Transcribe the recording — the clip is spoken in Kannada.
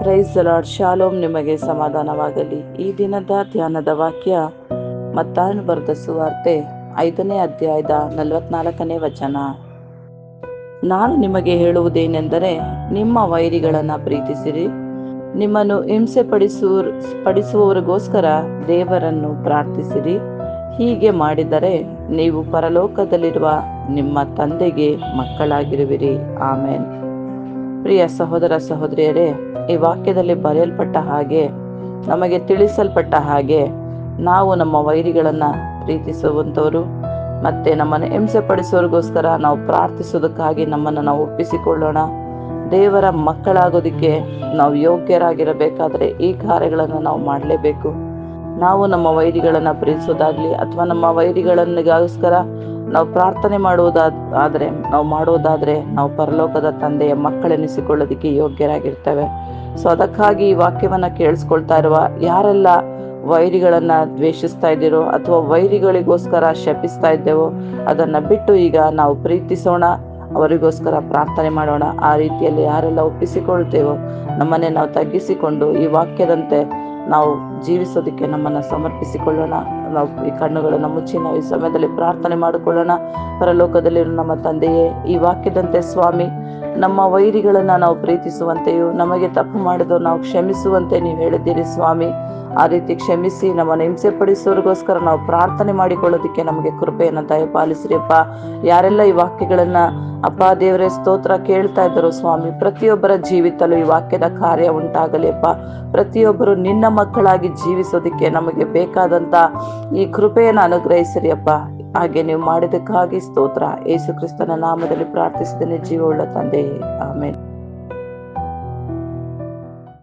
Praise the lord. ಶಾಲೋಮ್, ನಿಮಗೆ ಸಮಾಧಾನವಾಗಲಿ. ಈ ದಿನದ ಧ್ಯಾನದ ವಾಕ್ಯ ಮತ್ತಾಯನು ಬರೆದ ಸುವಾರ್ತೆ 5ನೇ ಅಧ್ಯಾಯದ 44ನೇ ವಚನ. ನಾನು ನಿಮಗೆ ಹೇಳುವುದೇನೆಂದರೆ, ನಿಮ್ಮ ವೈರಿಗಳನ್ನು ಪ್ರೀತಿಸಿರಿ, ನಿಮ್ಮನ್ನು ಹಿಂಸೆ ಪಡಿಸುವವರಿಗೋಸ್ಕರ ದೇವರನ್ನು ಪ್ರಾರ್ಥಿಸಿರಿ. ಹೀಗೆ ಮಾಡಿದರೆ ನೀವು ಪರಲೋಕದಲ್ಲಿರುವ ನಿಮ್ಮ ತಂದೆಗೆ ಮಕ್ಕಳಾಗಿರುವಿರಿ. ಆಮೇನ್. ಪ್ರಿಯ ಸಹೋದರ ಸಹೋದರಿಯರೇ, ಈ ವಾಕ್ಯದಲ್ಲಿ ಬರೆಯಲ್ಪಟ್ಟ ಹಾಗೆ, ನಮಗೆ ತಿಳಿಸಲ್ಪಟ್ಟ ಹಾಗೆ, ನಾವು ನಮ್ಮ ವೈರಿಗಳನ್ನು ಪ್ರೀತಿಸುವಂಥವರು ಮತ್ತೆ ನಮ್ಮನ್ನು ಹಿಂಸೆ ಪಡಿಸೋರಿಗೋಸ್ಕರ ನಾವು ಪ್ರಾರ್ಥಿಸೋದಕ್ಕಾಗಿ ನಮ್ಮನ್ನು ನಾವು ಒಪ್ಪಿಸಿಕೊಳ್ಳೋಣ. ದೇವರ ಮಕ್ಕಳಾಗೋದಕ್ಕೆ ನಾವು ಯೋಗ್ಯರಾಗಿರಬೇಕಾದ್ರೆ ಈ ಕಾರ್ಯಗಳನ್ನು ನಾವು ಮಾಡಲೇಬೇಕು. ನಾವು ನಮ್ಮ ವೈರಿಗಳನ್ನು ಪ್ರೀತಿಸೋದಾಗ್ಲಿ ಅಥವಾ ನಮ್ಮ ವೈರಿಗಳನ್ನಿಗೋಸ್ಕರ ನಾವು ಪ್ರಾರ್ಥನೆ ಮಾಡೋದಾದ್ರೆ ನಾವು ಪರಲೋಕದ ತಂದೆಯ ಮಕ್ಕಳೆನಿಸಿಕೊಳ್ಳೋದಕ್ಕೆ ಯೋಗ್ಯರಾಗಿರ್ತೇವೆ. ಸೊ ಅದಕ್ಕಾಗಿ ಈ ವಾಕ್ಯವನ್ನ ಕೇಳಿಸ್ಕೊಳ್ತಾ ಇರುವ ಯಾರೆಲ್ಲ ವೈರಿಗಳನ್ನ ದ್ವೇಷಿಸ್ತಾ ಇದ್ದೀರೋ ಅಥವಾ ವೈರಿಗಳಿಗೋಸ್ಕರ ಶಪಿಸ್ತಾ ಇದ್ದೇವೋ, ಅದನ್ನ ಬಿಟ್ಟು ಈಗ ನಾವು ಪ್ರೀತಿಸೋಣ, ಅವರಿಗೋಸ್ಕರ ಪ್ರಾರ್ಥನೆ ಮಾಡೋಣ. ಆ ರೀತಿಯಲ್ಲಿ ಯಾರೆಲ್ಲ ಒಪ್ಪಿಸಿಕೊಳ್ತೇವೋ ನಮ್ಮನ್ನೇ ನಾವು ತಗ್ಗಿಸಿಕೊಂಡು ಈ ವಾಕ್ಯದಂತೆ ನಾವು ಜೀವಿಸೋದಕ್ಕೆ ನಮ್ಮನ್ನು ಸಮರ್ಪಿಸಿಕೊಳ್ಳೋಣ. ನಾವು ಈ ಕಣ್ಣುಗಳನ್ನು ಮುಚ್ಚಿ ನಾವು ಈ ಸಮಯದಲ್ಲಿ ಪ್ರಾರ್ಥನೆ ಮಾಡಿಕೊಳ್ಳೋಣ. ಪರಲೋಕದಲ್ಲಿರುವ ನಮ್ಮ ತಂದೆಯೇ, ಈ ವಾಕ್ಯದಂತೆ ಸ್ವಾಮಿ, ನಮ್ಮ ವೈರಿಗಳನ್ನು ನಾವು ಪ್ರೀತಿಸುವಂತೆಯೂ ನಮಗೆ ತಪ್ಪು ಮಾಡಿದೋ ನಾವು ಕ್ಷಮಿಸುವಂತೆ ನೀವು ಹೇಳಿದ್ದೀರಿ ಸ್ವಾಮಿ. ಆ ರೀತಿ ಕ್ಷಮಿಸಿ ನಮ್ಮನ್ನು ಹಿಂಸೆ ಪಡಿಸೋರಿಗೋಸ್ಕರ ನಾವು ಪ್ರಾರ್ಥನೆ ಮಾಡಿಕೊಳ್ಳೋದಕ್ಕೆ ನಮಗೆ ಕೃಪೆಯನ್ನು ದಯಪಾಲಿಸ್ರಿ ಅಪ್ಪ. ಯಾರೆಲ್ಲ ಈ ವಾಕ್ಯಗಳನ್ನ ಅಪ್ಪ ದೇವರೇ ಸ್ತೋತ್ರ ಕೇಳ್ತಾ ಇದ್ದರು ಸ್ವಾಮಿ, ಪ್ರತಿಯೊಬ್ಬರ ಜೀವಿತಲ್ಲೂ ಈ ವಾಕ್ಯದ ಕಾರ್ಯ ಉಂಟಾಗಲಿ ಅಪ್ಪ. ಪ್ರತಿಯೊಬ್ಬರು ನಿನ್ನ ಮಕ್ಕಳಾಗಿ ಜೀವಿಸೋದಕ್ಕೆ ನಮಗೆ ಬೇಕಾದಂತ ಈ ಕೃಪೆಯನ್ನು ಅನುಗ್ರಹಿಸಿರಿ ಅಪ್ಪ. ಹಾಗೆ ನೀವು ಮಾಡಿದಕ್ಕಾಗಿ ಸ್ತೋತ್ರ. ಯೇಸು ಕ್ರಿಸ್ತನ ನಾಮದಲ್ಲಿ ಪ್ರಾರ್ಥಿಸಿದ್ದೇನೆ, ಜೀವವುಳ್ಳ ತಂದೆಯೇ, ಆಮೆನ್.